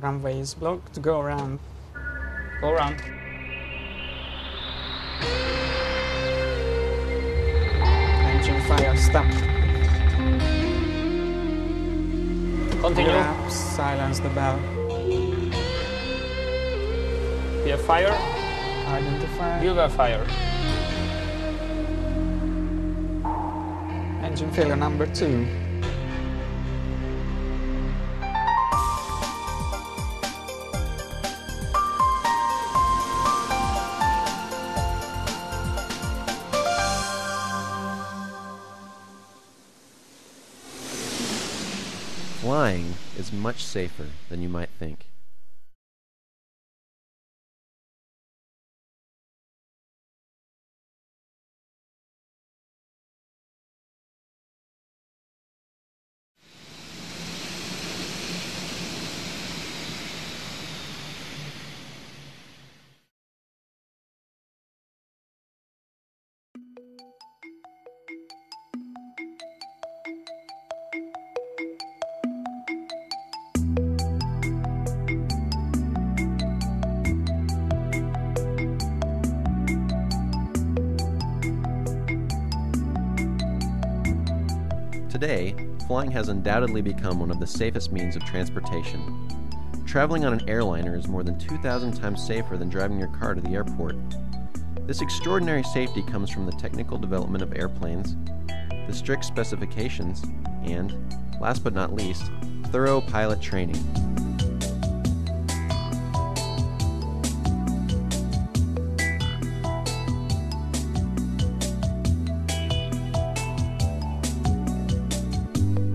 runway is blocked. Go around. Go around. Engine fire stopped. Continue. Gear up, silence the bell. We have fire. Identify. You have fire. Engine failure number 2. Flying is much safer than you might think. Today, flying has undoubtedly become one of the safest means of transportation. Traveling on an airliner is more than 2,000 times safer than driving your car to the airport. This extraordinary safety comes from the technical development of airplanes, the strict specifications, and, last but not least, thorough pilot training.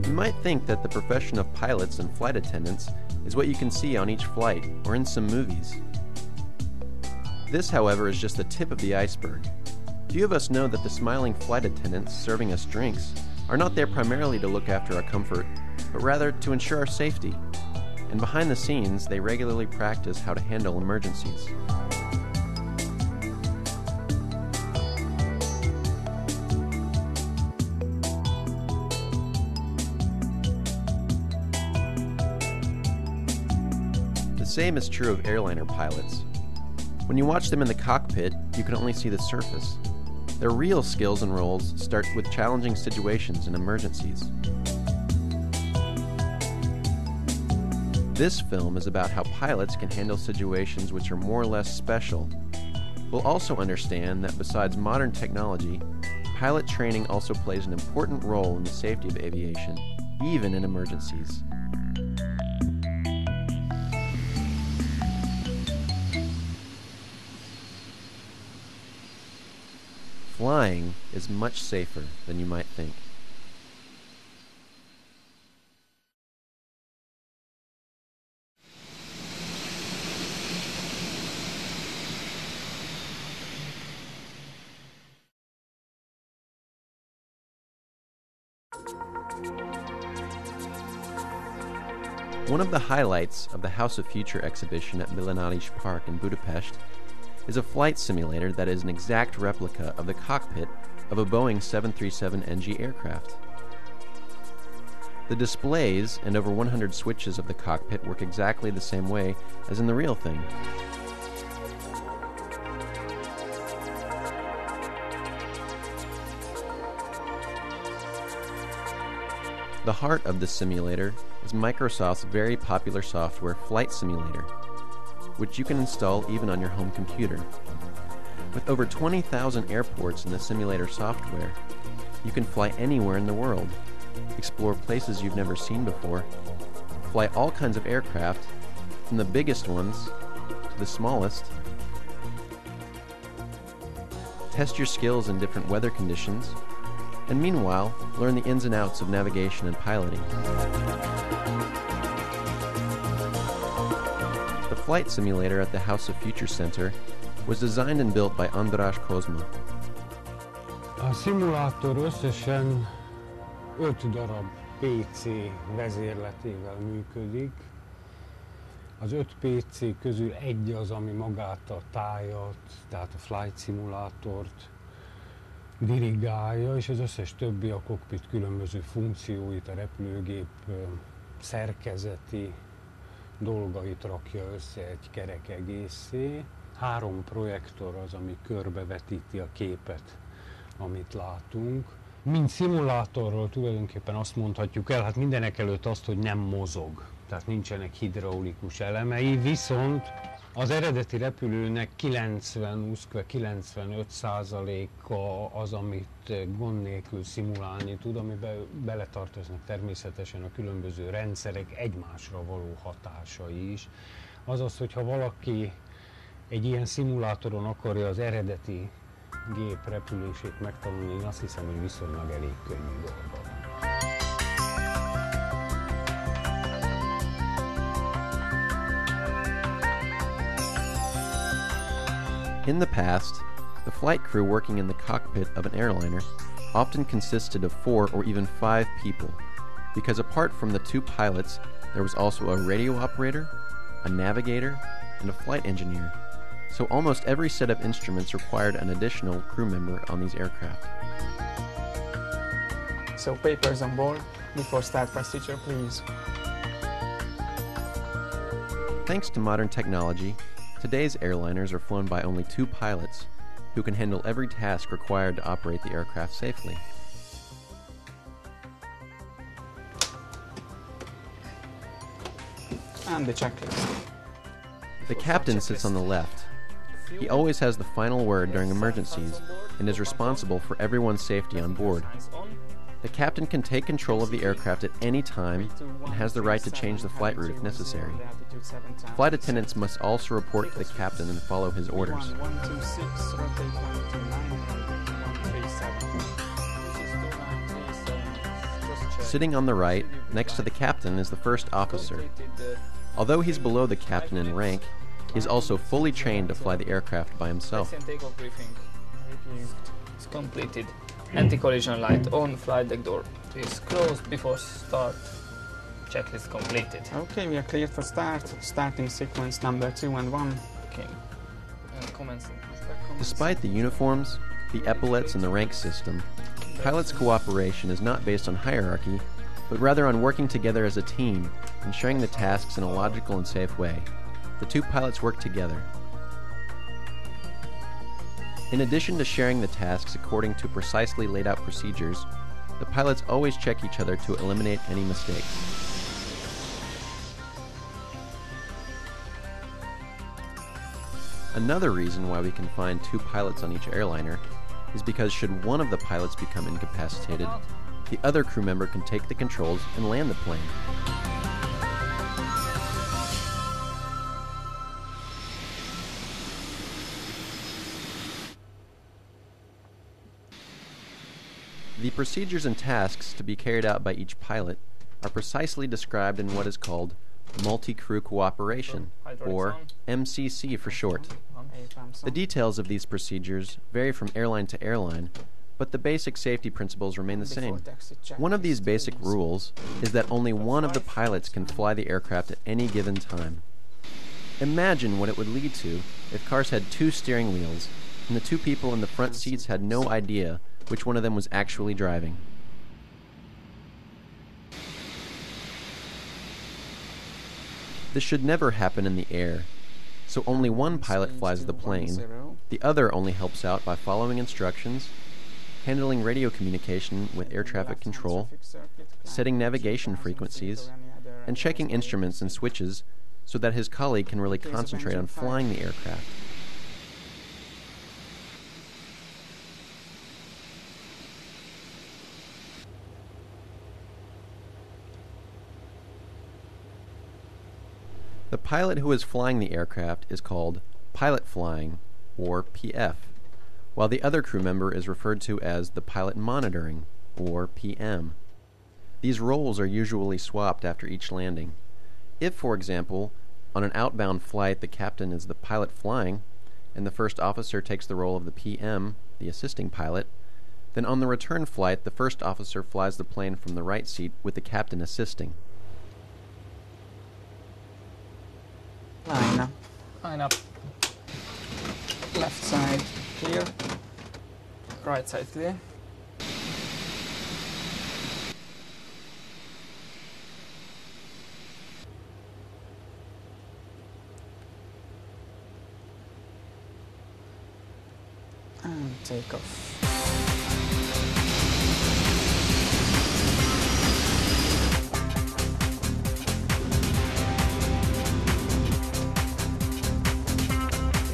You might think that the profession of pilots and flight attendants is what you can see on each flight or in some movies. This, however, is just the tip of the iceberg. Few of us know that the smiling flight attendants serving us drinks are not there primarily to look after our comfort, but rather to ensure our safety. And behind the scenes, they regularly practice how to handle emergencies. The same is true of airliner pilots. When you watch them in the cockpit, you can only see the surface. Their real skills and roles start with challenging situations and emergencies. This film is about how pilots can handle situations which are more or less special. We'll also understand that besides modern technology, pilot training also plays an important role in the safety of aviation, even in emergencies. Flying is much safer than you might think. One of the highlights of the House of Future exhibition at Millenarisch Park in Budapest is a flight simulator that is an exact replica of the cockpit of a Boeing 737 NG aircraft. The displays and over 100 switches of the cockpit work exactly the same way as in the real thing. The heart of this simulator is Microsoft's very popular software Flight Simulator, which you can install even on your home computer. With over 20,000 airports in the simulator software, you can fly anywhere in the world, explore places you've never seen before, fly all kinds of aircraft, from the biggest ones to the smallest, test your skills in different weather conditions, and meanwhile, learn the ins and outs of navigation and piloting. The flight simulator at the House of Future Center was designed and built by András Kozma. A szimulátor összesen 5 darab PC vezérletével működik. Az 5 PC közül egy az, ami magát a tájat, tehát a flight szimulátort dirigálja, és az összes többi a cockpit különböző funkcióit, a repülőgép szerkezeti dolgait rakja össze egy kerek egészé. 3 projektor az, ami körbevetíti a képet, amit látunk. Mint szimulátorról tulajdonképpen azt mondhatjuk el, hát mindenek előtt azt, hogy nem mozog, tehát nincsenek hidraulikus elemei, viszont az eredeti repülőnek 90-95%-a az, amit gond nélkül szimulálni tud, amiben beletartoznak természetesen a különböző rendszerek egymásra való hatásai is. Azaz, hogyha valaki egy ilyen szimulátoron akarja az eredeti gép repülését megtanulni, én azt hiszem, hogy viszonylag elég könnyű dolga van. In the past, the flight crew working in the cockpit of an airliner often consisted of 4 or even 5 people, because apart from the 2 pilots, there was also a radio operator, a navigator, and a flight engineer. So almost every set of instruments required an additional crew member on these aircraft. So papers on board. Before start procedure, please. Thanks to modern technology, today's airliners are flown by only 2 pilots, who can handle every task required to operate the aircraft safely. And the checklist. The captain sits on the left. He always has the final word during emergencies and is responsible for everyone's safety on board. The captain can take control of the aircraft at any time and has the right to change the flight route if necessary. Flight attendants must also report to the captain and follow his orders. 126, rotate 129, Sitting on the right, next to the captain, is the first officer. Although he's below the captain in rank, he is also fully trained to fly the aircraft by himself. Takeoff briefing is completed. Anti-collision light on, flight deck door is closed before start. Checklist completed. Okay, we are clear for start. Starting sequence number 2 and 1. Okay. And commencing. Despite the uniforms, the epaulets, and the rank system, pilots' cooperation is not based on hierarchy, but rather on working together as a team and sharing the tasks in a logical and safe way. The 2 pilots work together. In addition to sharing the tasks according to precisely laid out procedures, the pilots always check each other to eliminate any mistakes. Another reason why we can find 2 pilots on each airliner is because should one of the pilots become incapacitated, the other crew member can take the controls and land the plane. The procedures and tasks to be carried out by each pilot are precisely described in what is called multi-crew cooperation, or MCC for short. The details of these procedures vary from airline to airline, but the basic safety principles remain the same. One of these basic rules is that only one of the pilots can fly the aircraft at any given time. Imagine what it would lead to if cars had 2 steering wheels and the 2 people in the front seats had no idea which one of them was actually driving. This should never happen in the air, so only one pilot flies the plane, the other only helps out by following instructions, handling radio communication with air traffic control, setting navigation frequencies, and checking instruments and switches so that his colleague can really concentrate on flying the aircraft. The pilot who is flying the aircraft is called pilot flying, or PF, while the other crew member is referred to as the pilot monitoring, or PM. These roles are usually swapped after each landing. If, for example, on an outbound flight the captain is the pilot flying, and the first officer takes the role of the PM, the assisting pilot, then on the return flight the first officer flies the plane from the right seat with the captain assisting. Line up. Line up. Left side clear. Right side clear. takeoff.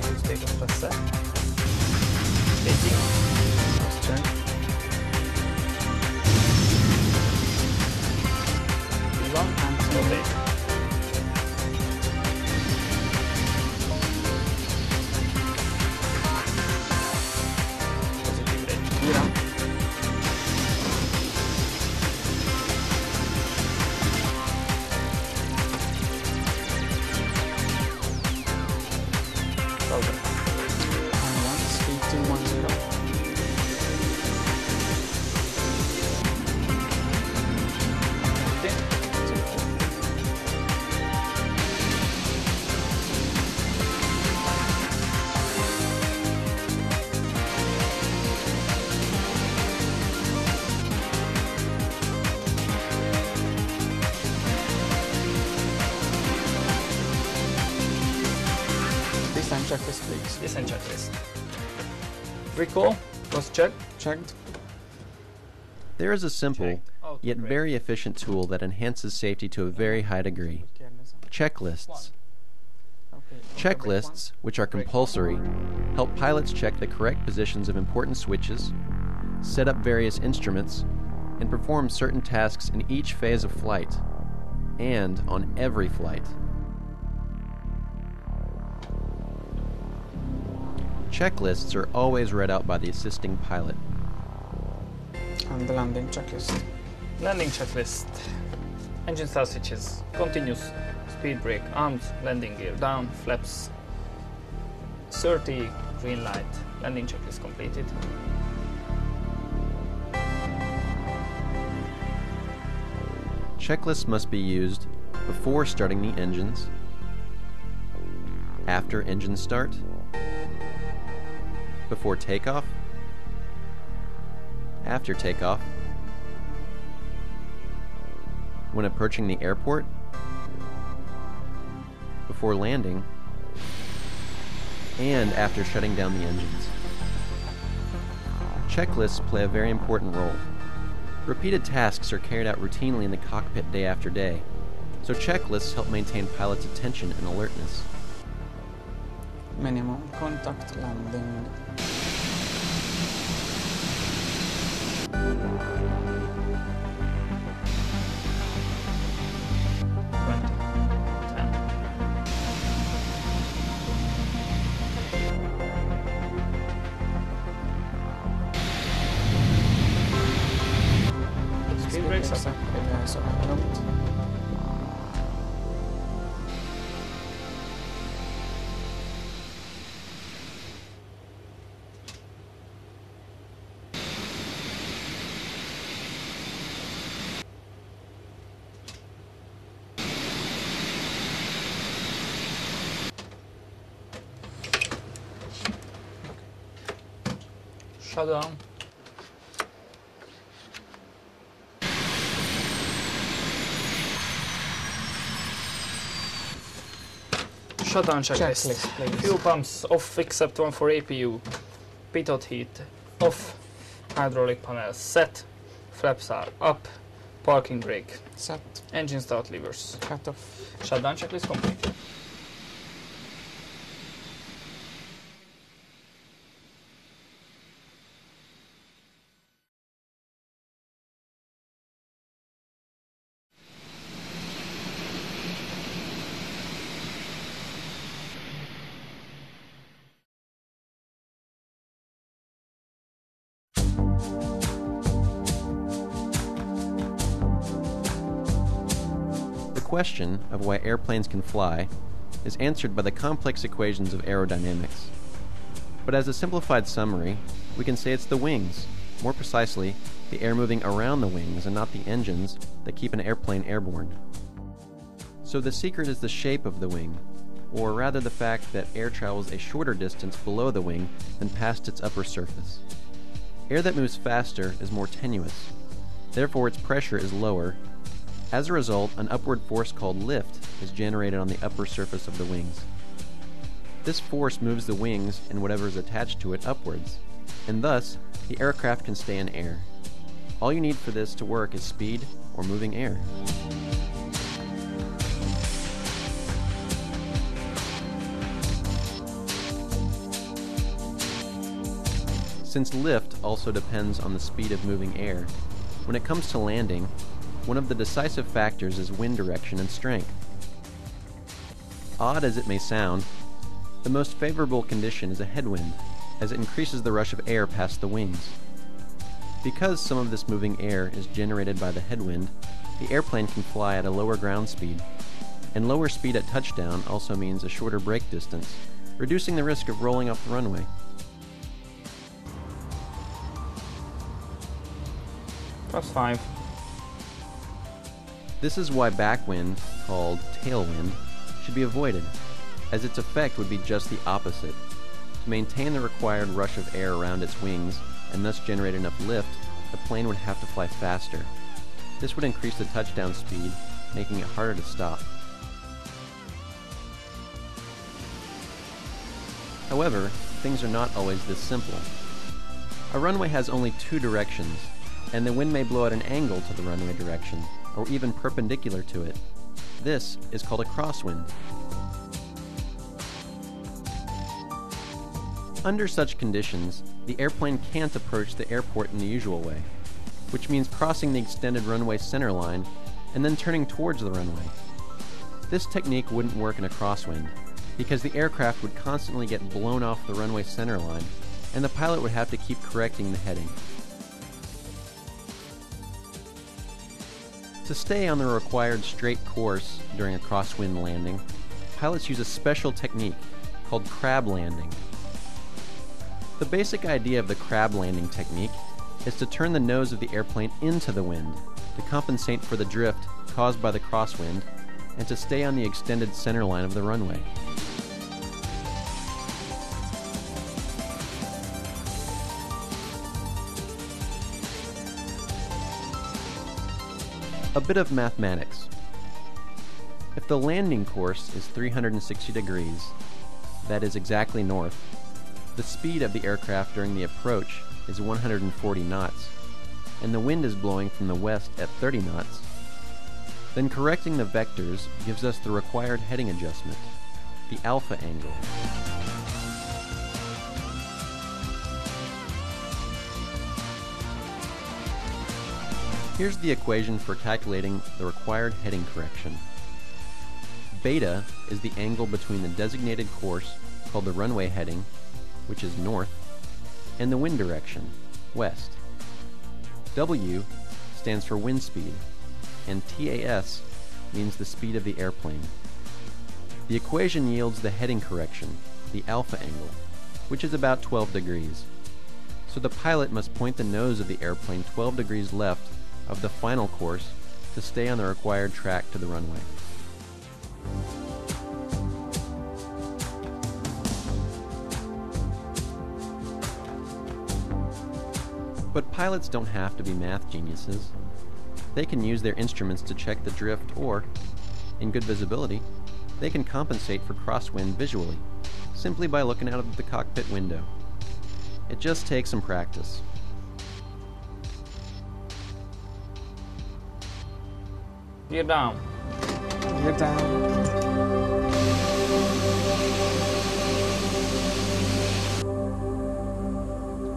Use takeoff thrust set. Staging. Let's check. One And rotate. Positive rate. yeah. Thousand. And one speed 210. Descent checklist, please. Descent checklist. Recall. Was checked. Checked. There is a simple, Checked. Auto yet brake. very efficient tool that enhances safety to a very high degree. Checklists. Okay. Checklists, which are compulsory, help pilots check the correct positions of important switches, set up various instruments, and perform certain tasks in each phase of flight, and on every flight. Checklists are always read out by the assisting pilot. And the landing checklist. Landing checklist. Engine start switches. Continuous speed brake. Arms. Landing gear down. Flaps. 30. Green light. Landing checklist completed. Checklists must be used before starting the engines, after engine start, before takeoff, after takeoff, when approaching the airport, before landing, and after shutting down the engines. Checklists play a very important role. Repeated tasks are carried out routinely in the cockpit day after day, so checklists help maintain pilots' attention and alertness. Minimum contact landing. Speed brakes up. Yeah, so I don't. Shut down. Shutdown checklist. Checklist, please. Fuel pumps off except one for APU. Pitot heat off. Hydraulic panels set. Flaps are up. Parking brake. Set. Engine start levers. Cut off. Shutdown checklist complete. The question of why airplanes can fly is answered by the complex equations of aerodynamics. But as a simplified summary, we can say it's the wings, more precisely, the air moving around the wings and not the engines that keep an airplane airborne. So the secret is the shape of the wing, or rather the fact that air travels a shorter distance below the wing than past its upper surface. Air that moves faster is more tenuous, therefore its pressure is lower. As a result, an upward force called lift is generated on the upper surface of the wings. This force moves the wings and whatever is attached to it upwards, and thus the aircraft can stay in air. All you need for this to work is speed or moving air. Since lift also depends on the speed of moving air, when it comes to landing, one of the decisive factors is wind direction and strength. Odd as it may sound, the most favorable condition is a headwind, as it increases the rush of air past the wings. Because some of this moving air is generated by the headwind, the airplane can fly at a lower ground speed, and lower speed at touchdown also means a shorter brake distance, reducing the risk of rolling off the runway. +5. This is why backwind, called tailwind, should be avoided, as its effect would be just the opposite. To maintain the required rush of air around its wings, and thus generate enough lift, the plane would have to fly faster. This would increase the touchdown speed, making it harder to stop. However, things are not always this simple. A runway has only two directions, and the wind may blow at an angle to the runway direction, or even perpendicular to it. This is called a crosswind. Under such conditions, the airplane can't approach the airport in the usual way, which means crossing the extended runway center line and then turning towards the runway. This technique wouldn't work in a crosswind, because the aircraft would constantly get blown off the runway center line, and the pilot would have to keep correcting the heading. To stay on the required straight course during a crosswind landing, pilots use a special technique called crab landing. The basic idea of the crab landing technique is to turn the nose of the airplane into the wind to compensate for the drift caused by the crosswind and to stay on the extended center line of the runway. A bit of mathematics. If the landing course is 360 degrees, that is exactly north, the speed of the aircraft during the approach is 140 knots, and the wind is blowing from the west at 30 knots, then correcting the vectors gives us the required heading adjustment, the alpha angle. Here's the equation for calculating the required heading correction. Beta is the angle between the designated course, called the runway heading, which is north, and the wind direction, west. W stands for wind speed, and TAS means the speed of the airplane. The equation yields the heading correction, the alpha angle, which is about 12 degrees. So the pilot must point the nose of the airplane 12 degrees left of the final course to stay on the required track to the runway. But pilots don't have to be math geniuses. They can use their instruments to check the drift, or, in good visibility, they can compensate for crosswind visually, simply by looking out of the cockpit window. It just takes some practice. Gear down. Gear down.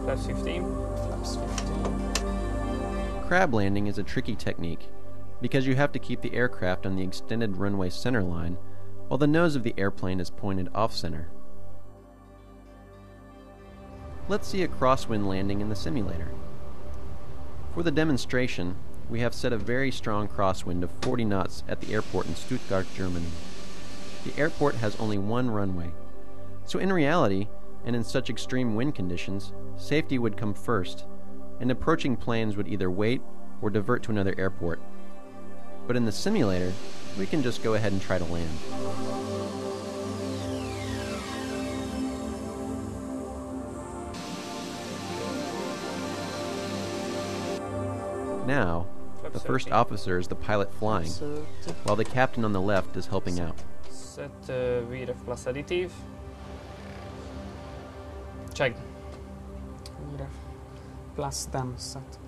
Flaps 15. Flaps 15. Crab landing is a tricky technique, because you have to keep the aircraft on the extended runway center line, while the nose of the airplane is pointed off-center. Let's see a crosswind landing in the simulator. For the demonstration, we have set a very strong crosswind of 40 knots at the airport in Stuttgart, Germany. The airport has only one runway, so in reality, and in such extreme wind conditions, safety would come first, and approaching planes would either wait or divert to another airport. But in the simulator, we can just go ahead and try to land. Now, the first officer is the pilot flying, while the captain on the left is helping out. Set VREF plus additive. Check. meter plus dam set.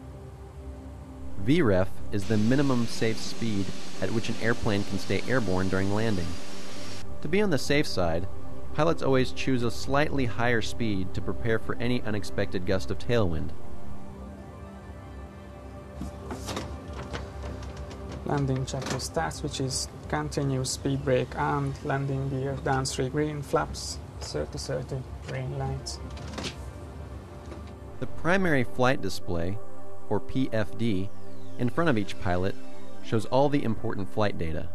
VREF is the minimum safe speed at which an airplane can stay airborne during landing. To be on the safe side, pilots always choose a slightly higher speed to prepare for any unexpected gust of tailwind. Landing checklist starts, which is continuous speed brake armed, landing gear, down 3 green, flaps, 30-30, green lights. The primary flight display, or PFD, in front of each pilot shows all the important flight data.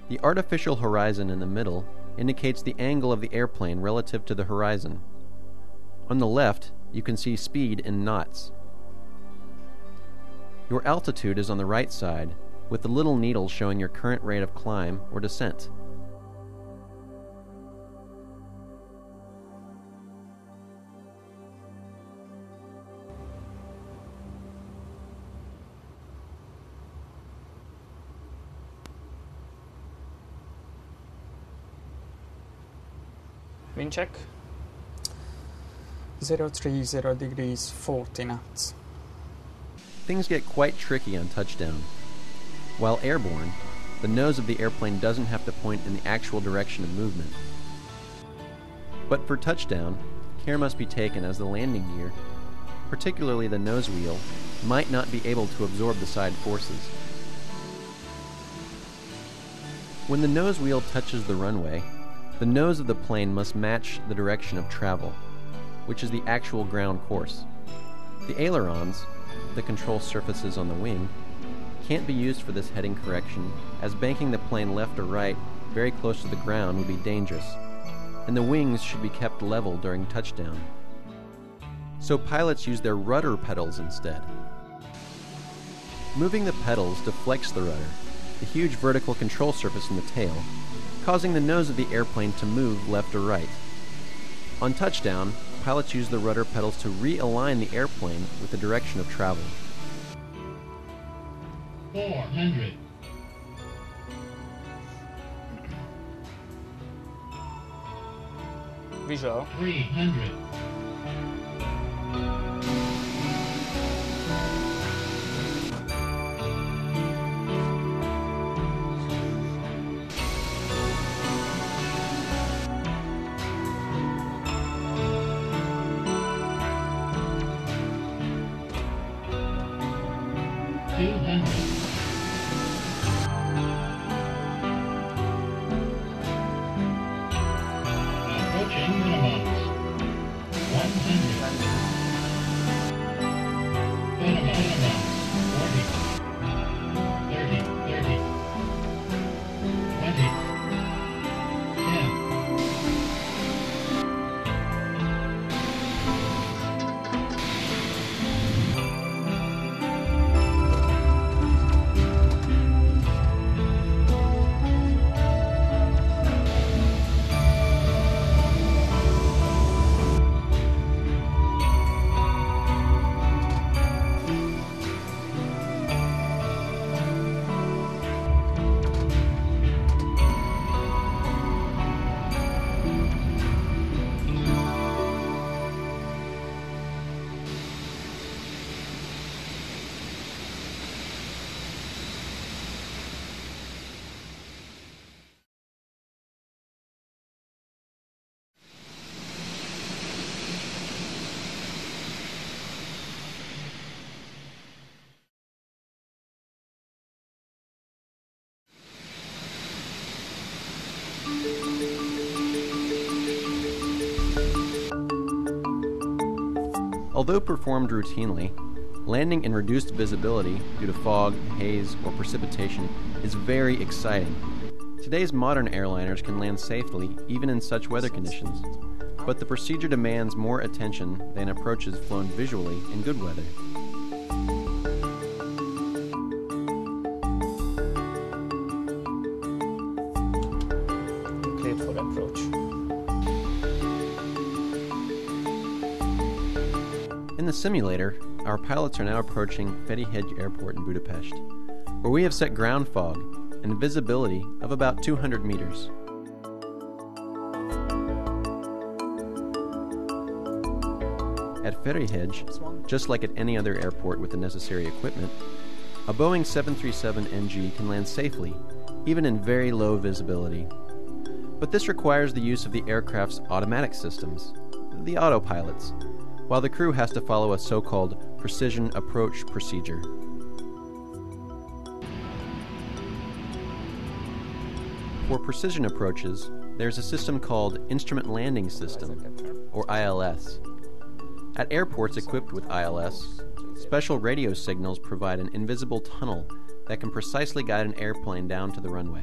The artificial horizon in the middle indicates the angle of the airplane relative to the horizon. On the left, you can see speed in knots. Your altitude is on the right side, with the little needle showing your current rate of climb or descent. Wind check. 030 degrees, 40 knots. Things get quite tricky on touchdown. While airborne, the nose of the airplane doesn't have to point in the actual direction of movement. But for touchdown, care must be taken as the landing gear, particularly the nose wheel, might not be able to absorb the side forces. When the nose wheel touches the runway, the nose of the plane must match the direction of travel, which is the actual ground course. The ailerons, the control surfaces on the wing, can't be used for this heading correction, as banking the plane left or right very close to the ground would be dangerous, and the wings should be kept level during touchdown. So pilots use their rudder pedals instead. Moving the pedals deflects the rudder, the huge vertical control surface in the tail, causing the nose of the airplane to move left or right. On touchdown, pilots use the rudder pedals to realign the airplane with the direction of travel. 400. Visual. 300. 200. Approaching minimums. 100. Minimums. 40. 30. 30. 20. 10. Although performed routinely, landing in reduced visibility due to fog, haze, or precipitation is very exciting. Today's modern airliners can land safely even in such weather conditions, but the procedure demands more attention than approaches flown visually in good weather. Cleared for approach. In the simulator, our pilots are now approaching Ferihegy Airport in Budapest, where we have set ground fog and visibility of about 200 meters. At Ferryhedge, just like at any other airport with the necessary equipment, a Boeing 737NG can land safely, even in very low visibility. But this requires the use of the aircraft's automatic systems, the autopilots, while the crew has to follow a so-called precision approach procedure. For precision approaches, there's a system called Instrument Landing System, or ILS. At airports equipped with ILS, special radio signals provide an invisible tunnel that can precisely guide an airplane down to the runway.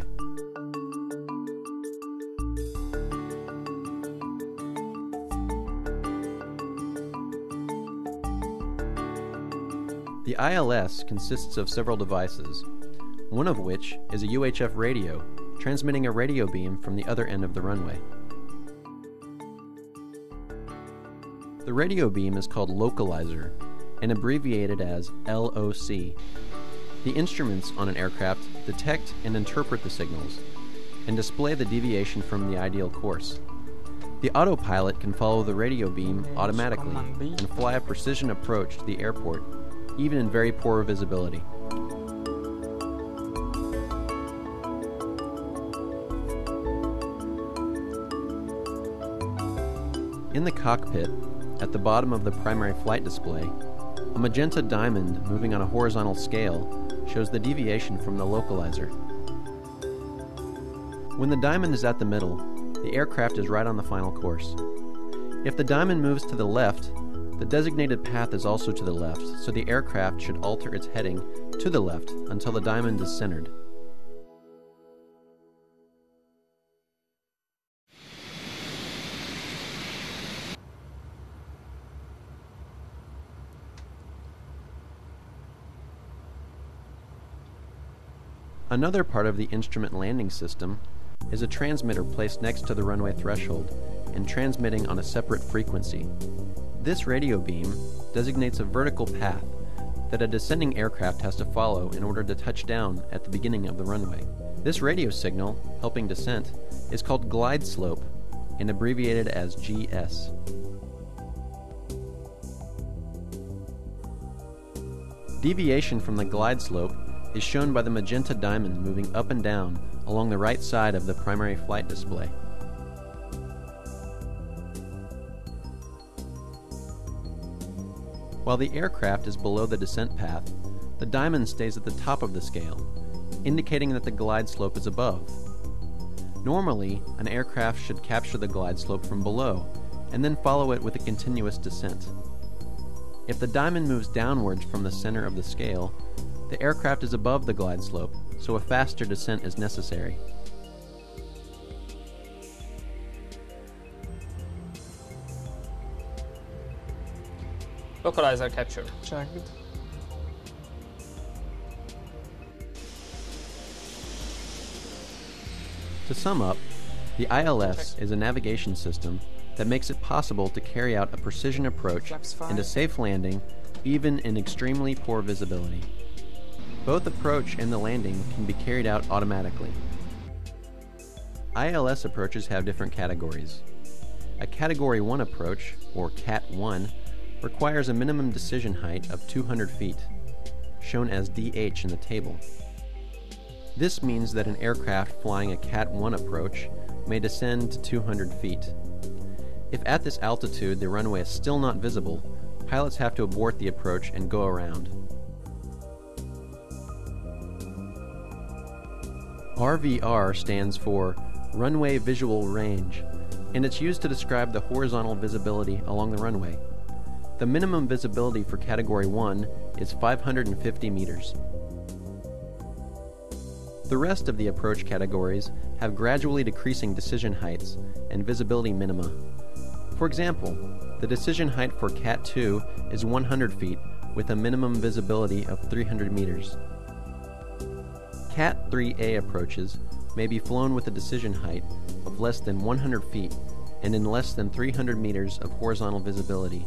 The ILS consists of several devices, one of which is a UHF radio transmitting a radio beam from the other end of the runway. The radio beam is called localizer and abbreviated as LOC. The instruments on an aircraft detect and interpret the signals and display the deviation from the ideal course. The autopilot can follow the radio beam automatically and fly a precision approach to the airport, even in very poor visibility. In the cockpit, at the bottom of the primary flight display, a magenta diamond moving on a horizontal scale shows the deviation from the localizer. When the diamond is at the middle, the aircraft is right on the final course. If the diamond moves to the left, the designated path is also to the left, so the aircraft should alter its heading to the left until the diamond is centered. Another part of the instrument landing system is a transmitter placed next to the runway threshold and transmitting on a separate frequency. This radio beam designates a vertical path that a descending aircraft has to follow in order to touch down at the beginning of the runway. This radio signal, helping descent, is called glide slope and abbreviated as GS. Deviation from the glide slope is shown by the magenta diamond moving up and down along the right side of the primary flight display. While the aircraft is below the descent path, the diamond stays at the top of the scale, indicating that the glide slope is above. Normally, an aircraft should capture the glide slope from below and then follow it with a continuous descent. If the diamond moves downwards from the center of the scale, the aircraft is above the glide slope, so a faster descent is necessary. Localizer capture. Checked. To sum up, the ILS is a navigation system that makes it possible to carry out a precision approach and a safe landing even in extremely poor visibility. Both approach and the landing can be carried out automatically. ILS approaches have different categories. A Category 1 approach, or Cat 1, requires a minimum decision height of 200 feet, shown as DH in the table. This means that an aircraft flying a Cat 1 approach may descend to 200 feet. If at this altitude the runway is still not visible, pilots have to abort the approach and go around. RVR stands for Runway Visual Range, and it's used to describe the horizontal visibility along the runway. The minimum visibility for Category 1 is 550 meters. The rest of the approach categories have gradually decreasing decision heights and visibility minima. For example, the decision height for Cat 2 is 100 feet with a minimum visibility of 300 meters. Cat 3A approaches may be flown with a decision height of less than 100 feet and in less than 300 meters of horizontal visibility,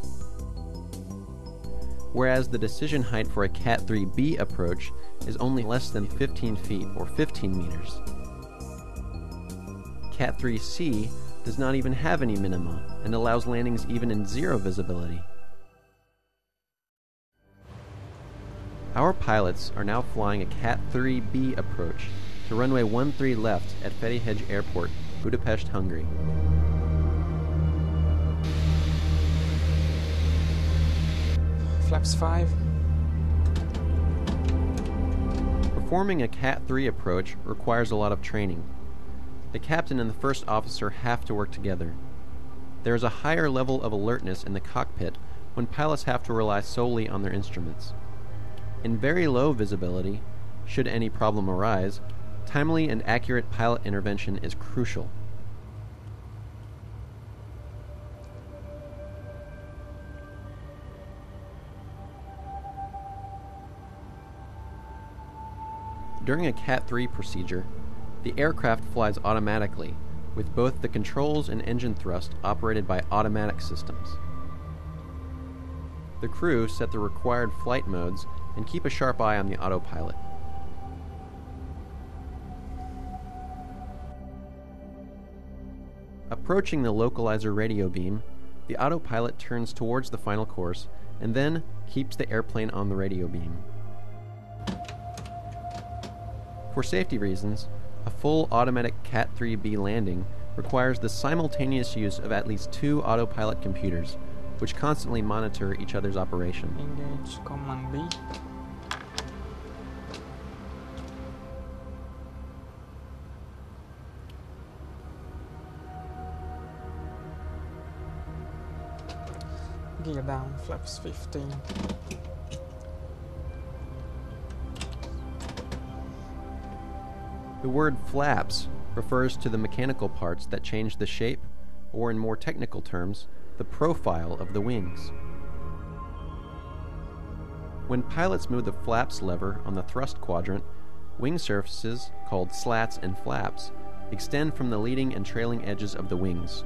whereas the decision height for a Cat 3B approach is only less than 15 feet or 15 meters. Cat 3C does not even have any minima and allows landings even in zero visibility. Our pilots are now flying a Cat 3B approach to runway 13 left at Ferihegy Airport, Budapest, Hungary. Flaps 5. Performing a Cat 3 approach requires a lot of training. The captain and the first officer have to work together. There is a higher level of alertness in the cockpit when pilots have to rely solely on their instruments. In very low visibility, should any problem arise, timely and accurate pilot intervention is crucial. During a Cat 3 procedure, the aircraft flies automatically, with both the controls and engine thrust operated by automatic systems. The crew set the required flight modes and keep a sharp eye on the autopilot. Approaching the localizer radio beam, the autopilot turns towards the final course and then keeps the airplane on the radio beam. For safety reasons, a full automatic Cat 3B landing requires the simultaneous use of at least 2 autopilot computers, which constantly monitor each other's operation. Engage Command B. Gear down, flaps 15. The word flaps refers to the mechanical parts that change the shape, or in more technical terms, the profile of the wings. When pilots move the flaps lever on the thrust quadrant, wing surfaces, called slats and flaps, extend from the leading and trailing edges of the wings.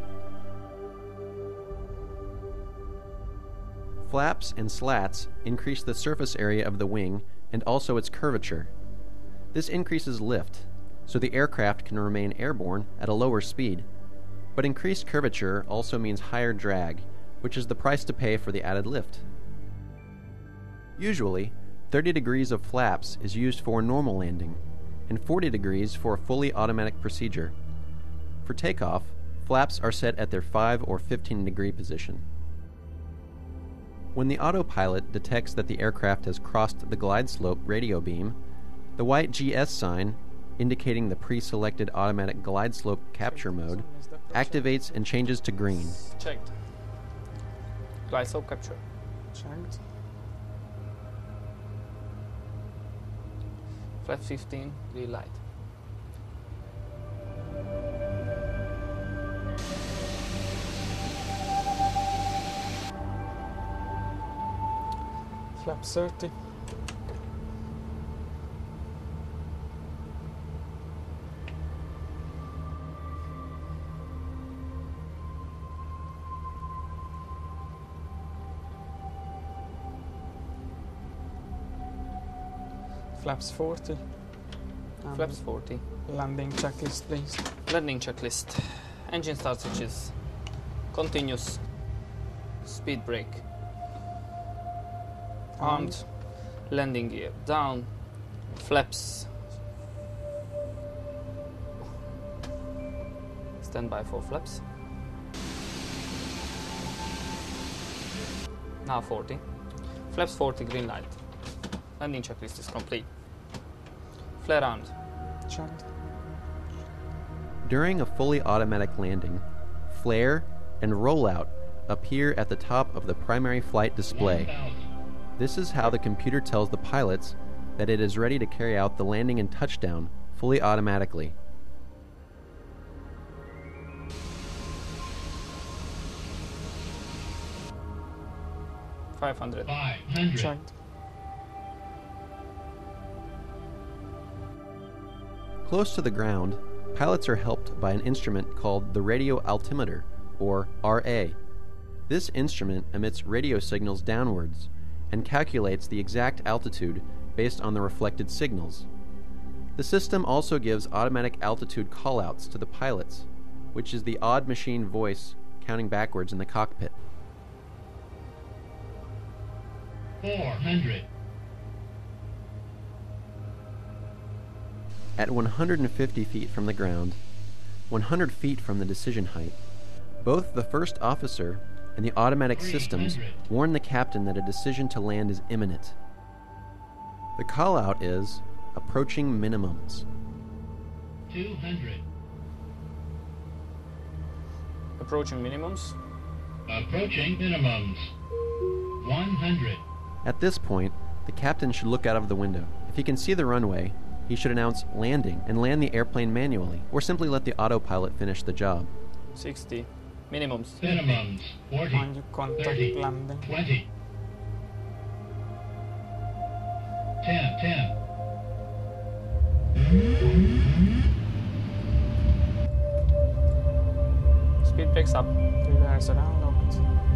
Flaps and slats increase the surface area of the wing and also its curvature. This increases lift, so the aircraft can remain airborne at a lower speed. But increased curvature also means higher drag, which is the price to pay for the added lift. Usually, 30 degrees of flaps is used for a normal landing, and 40 degrees for a fully automatic procedure. For takeoff, flaps are set at their 5 or 15 degree position. When the autopilot detects that the aircraft has crossed the glide slope radio beam, the white GS sign, indicating the pre-selected automatic glide slope capture mode, activates and changes to green. Checked. Glide slope capture. Checked. Flap 15, green light. Flaps 30. Flaps 40. Flaps 40. Landing checklist, please. Landing checklist. Engine start switches. Continuous. Speed brake. Armed. Landing gear down. Flaps. Stand by for flaps. Now 40. Flaps 40, green light. Landing checklist is complete. Flare armed. Checked. During a fully automatic landing, flare and rollout appear at the top of the primary flight display. 1,000. This is how the computer tells the pilots that it is ready to carry out the landing and touchdown fully automatically. $500. 500. Checked. Close to the ground, pilots are helped by an instrument called the radio altimeter, or RA. This instrument emits radio signals downwards and calculates the exact altitude based on the reflected signals. The system also gives automatic altitude callouts to the pilots, which is the odd machine voice counting backwards in the cockpit. 400. At 150 feet from the ground, 100 feet from the decision height, both the first officer and the automatic systems warn the captain that a decision to land is imminent. The call-out is approaching minimums. 200. Approaching minimums. Approaching minimums. 100. At this point, the captain should look out of the window. If he can see the runway, he should announce landing and land the airplane manually, or simply let the autopilot finish the job. 60. Minimums. Minimums. 40. And you contact 30. landing. 20. 10. 10. Speed brakes up. Reverse around, open.